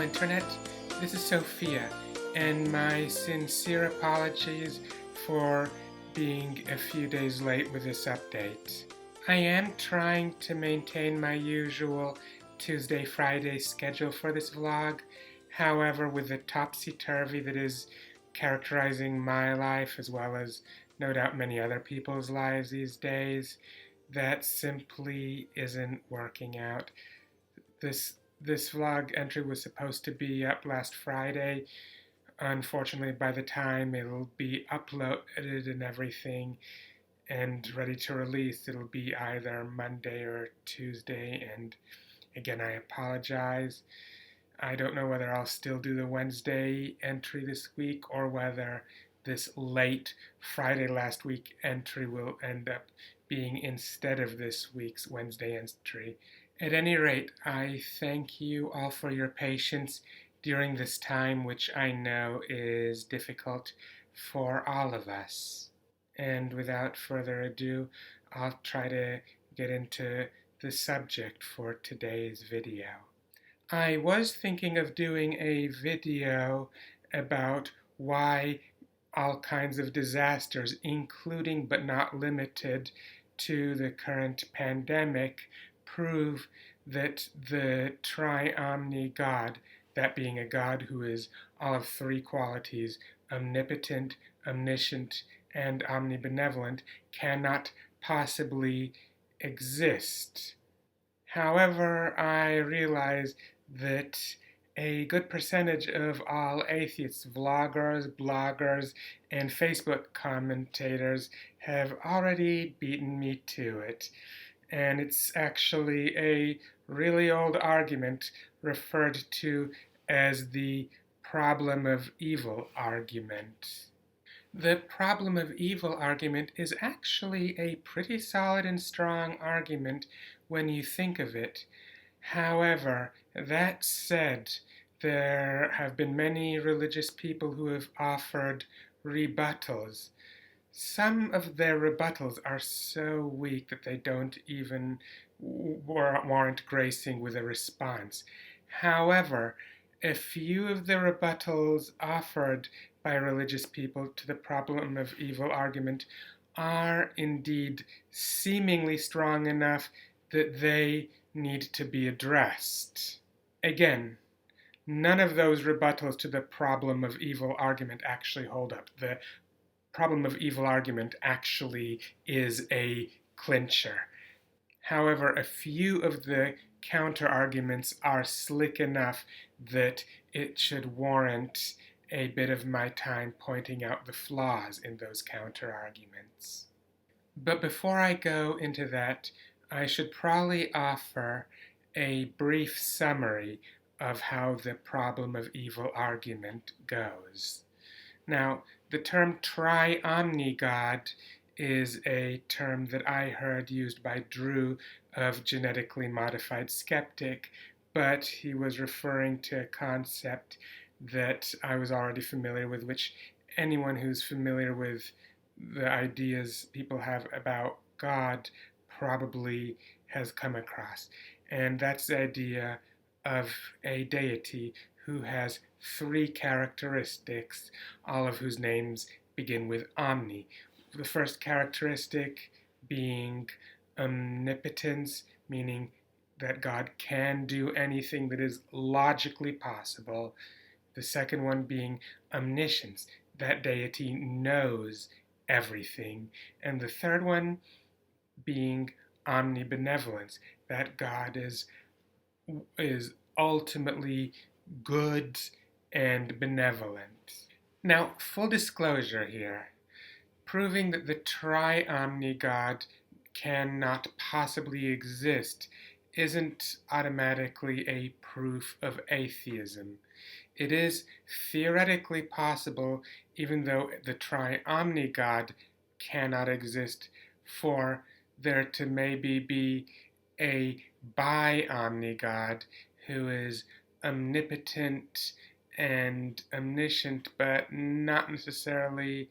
Internet. This is Sophia, and my sincere apologies for being a few days late with this update. I am trying to maintain my usual Tuesday-Friday schedule for this vlog. However, with the topsy-turvy that is characterizing my life, as well as no doubt many other people's lives these days, that simply isn't working out. This vlog entry was supposed to be up last Friday. Unfortunately, by the time it'll be uploaded and everything and ready to release, it'll be either Monday or Tuesday, and again, I apologize. I don't know whether I'll still do the Wednesday entry this week or whether this late Friday last week entry will end up being instead of this week's Wednesday entry. At any rate, I thank you all for your patience during this time, which I know is difficult for all of us. And without further ado, I'll try to get into the subject for today's video. I was thinking of doing a video about why all kinds of disasters, including but not limited to the current pandemic, prove that the Omni God, that being a God who is all of three qualities, omnipotent, omniscient, and omnibenevolent, cannot possibly exist. However, I realize that a good percentage of all atheists, vloggers, bloggers, and Facebook commentators have already beaten me to it. And it's actually a really old argument referred to as the problem of evil argument. The problem of evil argument is actually a pretty solid and strong argument when you think of it. However, that said, there have been many religious people who have offered rebuttals. Some of their rebuttals are so weak that they don't even warrant gracing with a response. However, a few of the rebuttals offered by religious people to the problem of evil argument are indeed seemingly strong enough that they need to be addressed. Again, none of those rebuttals to the problem of evil argument actually hold up. The problem of evil argument actually is a clincher. However, a few of the counter-arguments are slick enough that it should warrant a bit of my time pointing out the flaws in those counter-arguments. But before I go into that, I should probably offer a brief summary of how the problem of evil argument goes. Now, the term Omni God is a term that I heard used by Drew of Genetically Modified Skeptic, but he was referring to a concept that I was already familiar with, which anyone who's familiar with the ideas people have about God probably has come across. And that's the idea of a deity who has three characteristics, all of whose names begin with omni. The first characteristic being omnipotence, meaning that God can do anything that is logically possible. The second one being omniscience, that deity knows everything. And the third one being omnibenevolence, that God is ultimately good and benevolent. Now, full disclosure here, proving that the Omni God cannot possibly exist isn't automatically a proof of atheism. It is theoretically possible, even though the Omni God cannot exist, for there to maybe be a Omni God who is omnipotent and omniscient, but not necessarily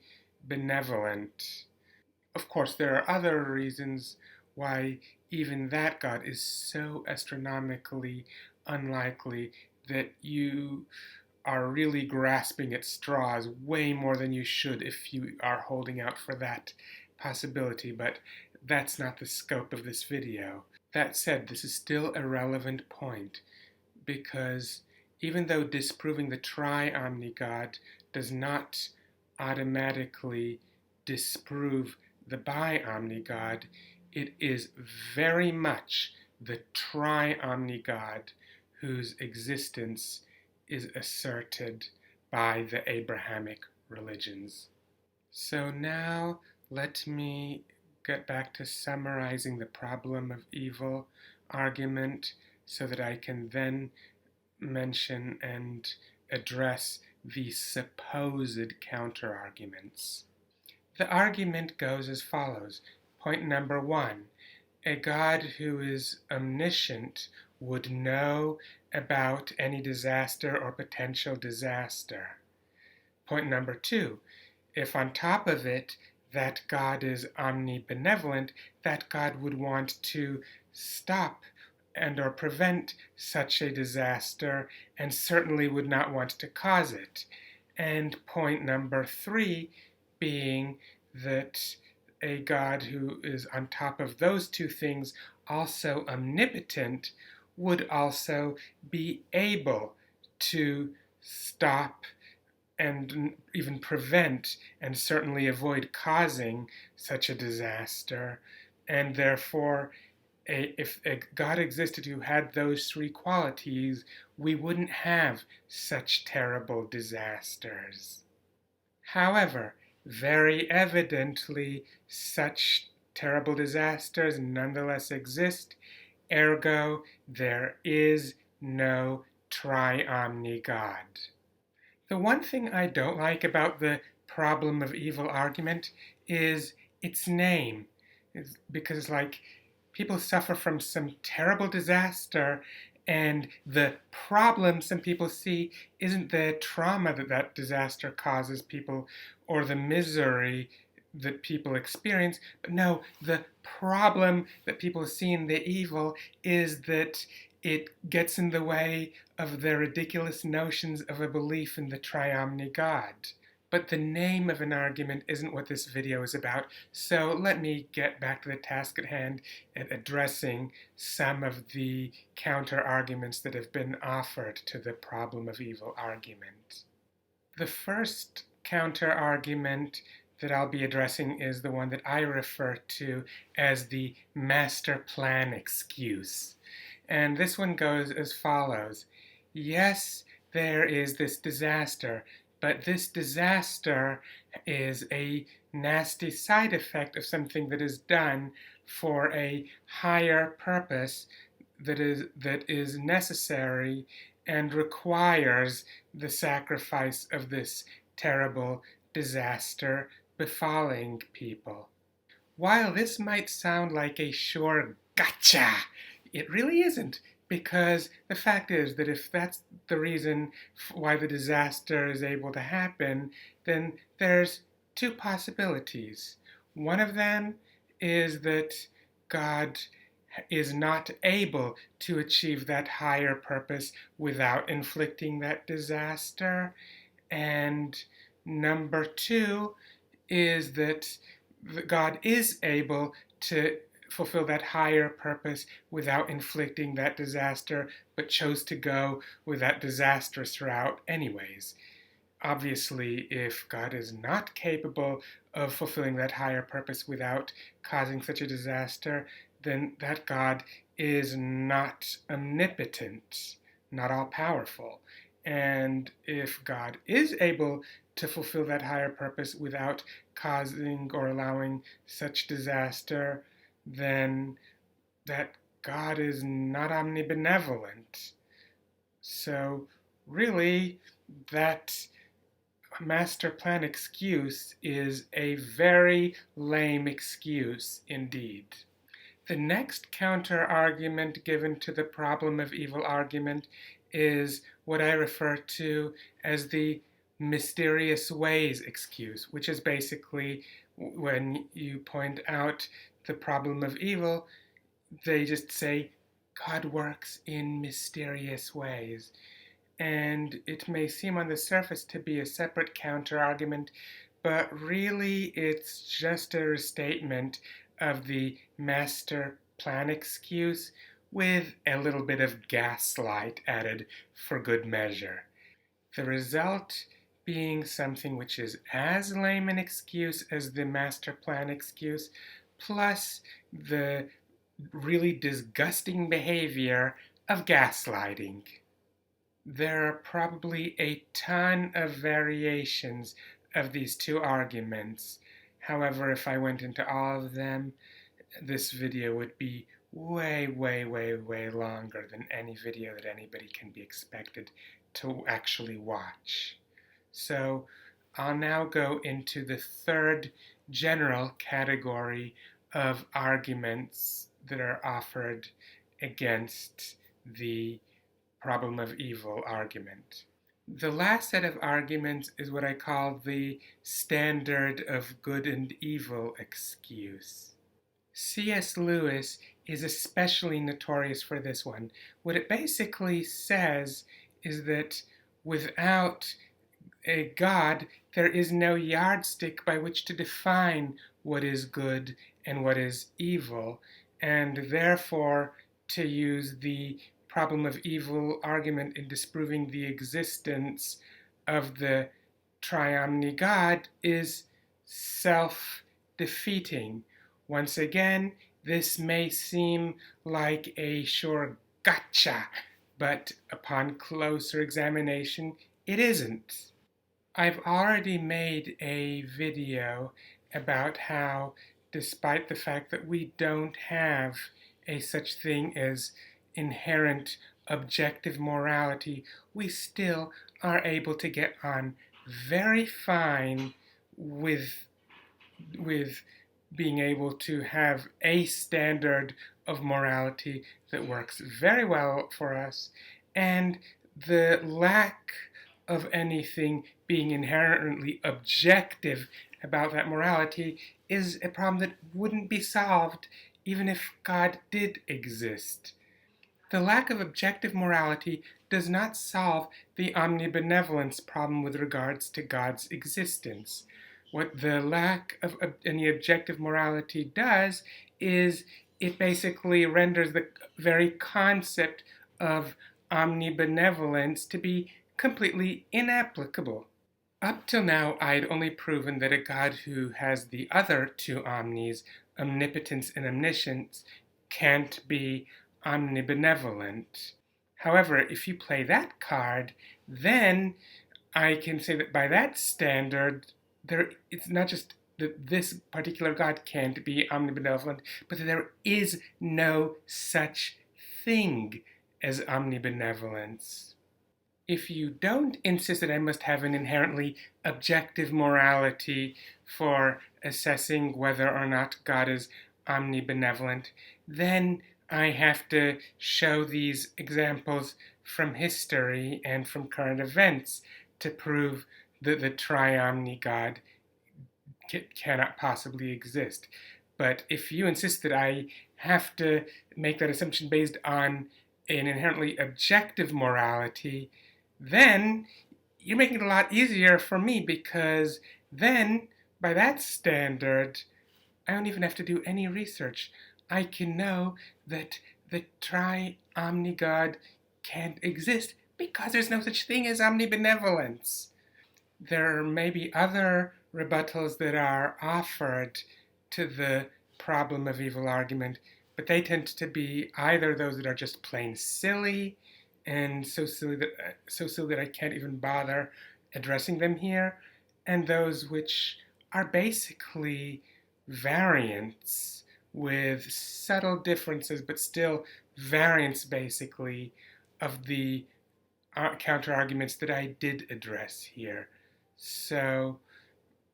benevolent. Of course, there are other reasons why even that God is so astronomically unlikely that you are really grasping at straws way more than you should if you are holding out for that possibility, but that's not the scope of this video. That said, this is still a relevant point, because even though disproving the tri-omni God does not automatically disprove the bi-omni God, it is very much the tri-omni God whose existence is asserted by the Abrahamic religions. So now let me get back to summarizing the problem of evil argument so that I can then mention and address the supposed counter-arguments. The argument goes as follows. Point number one, a God who is omniscient would know about any disaster or potential disaster. Point number two, if on top of it that God is omnibenevolent, that God would want to stop and or prevent such a disaster and certainly would not want to cause it. And point number three being that a God who is on top of those two things, also omnipotent, would also be able to stop and even prevent and certainly avoid causing such a disaster. And therefore, if a God existed who had those three qualities, we wouldn't have such terrible disasters. However, very evidently, such terrible disasters nonetheless exist, ergo, there is no tri-omni God. The one thing I don't like about the problem of evil argument is its name. Because, people suffer from some terrible disaster, and the problem some people see isn't the trauma that that disaster causes people or the misery that people experience, but no, the problem that people see in the evil is that it gets in the way of their ridiculous notions of a belief in the tri-omni God. But the name of an argument isn't what this video is about, so let me get back to the task at hand and addressing some of the counter-arguments that have been offered to the problem of evil argument. The first counter-argument that I'll be addressing is the one that I refer to as the master plan excuse. And this one goes as follows. Yes, there is this disaster, but this disaster is a nasty side effect of something that is done for a higher purpose that is necessary and requires the sacrifice of this terrible disaster befalling people. While this might sound like a sure gotcha, it really isn't, because the fact is that if that's the reason why the disaster is able to happen, then there's two possibilities. One of them is that God is not able to achieve that higher purpose without inflicting that disaster. And number two is that God is able to fulfill that higher purpose without inflicting that disaster, but chose to go with that disastrous route anyways. Obviously, if God is not capable of fulfilling that higher purpose without causing such a disaster, then that God is not omnipotent, not all-powerful. And if God is able to fulfill that higher purpose without causing or allowing such disaster, then that God is not omnibenevolent. So really, that master plan excuse is a very lame excuse indeed. The next counter-argument given to the problem of evil argument is what I refer to as the mysterious ways excuse, which is basically when you point out the problem of evil, they just say God works in mysterious ways. and it may seem on the surface to be a separate counter-argument, but really it's just a restatement of the master plan excuse with a little bit of gaslight added for good measure. The result being something which is as lame an excuse as the master plan excuse, plus the really disgusting behavior of gaslighting. There are probably a ton of variations of these two arguments. However, if I went into all of them, this video would be way longer than any video that anybody can be expected to actually watch. So I'll now go into the third general category of arguments that are offered against the problem of evil argument. The last set of arguments is what I call the standard of good and evil excuse. C.S. Lewis is especially notorious for this one. What it basically says is that without a God, there is no yardstick by which to define what is good and what is evil, and therefore to use the problem of evil argument in disproving the existence of the Omni God is self-defeating. Once again, this may seem like a sure gotcha, but upon closer examination, it isn't. I've already made a video about how, despite the fact that we don't have a such thing as inherent objective morality, we still are able to get on very fine with being able to have a standard of morality that works very well for us, and the lack of anything being inherently objective about that morality is a problem that wouldn't be solved even if God did exist. The lack of objective morality does not solve the omnibenevolence problem with regards to God's existence. What the lack of any objective morality does is it basically renders the very concept of omnibenevolence to be completely inapplicable. Up till now, I'd only proven that a God who has the other two omnis, omnipotence and omniscience, can't be omnibenevolent. However, if you play that card, then I can say that by that standard, it's not just that this particular God can't be omnibenevolent, but that there is no such thing as omnibenevolence. If you don't insist that I must have an inherently objective morality for assessing whether or not God is omnibenevolent, then I have to show these examples from history and from current events to prove that the Omni God cannot possibly exist. But if you insist that I have to make that assumption based on an inherently objective morality, then you're making it a lot easier for me, because then, by that standard, I don't even have to do any research. I can know that the Omni God can't exist because there's no such thing as omnibenevolence. There may be other rebuttals that are offered to the problem of evil argument, but they tend to be either those that are just plain silly, and so silly that I can't even bother addressing them here, and those which are basically variants with subtle differences, but still variants basically of the counter-arguments that I did address here. So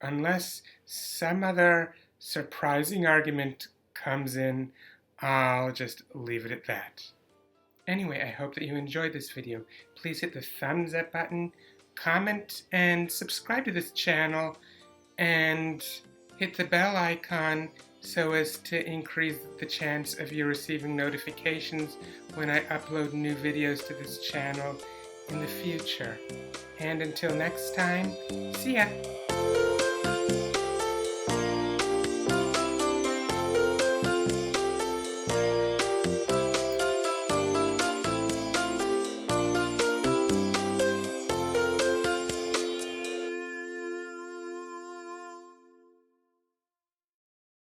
unless some other surprising argument comes in, I'll just leave it at that. Anyway, I hope that you enjoyed this video. Please hit the thumbs up button, comment, and subscribe to this channel, and hit the bell icon so as to increase the chance of you receiving notifications when I upload new videos to this channel. in the future. And until next time, see ya!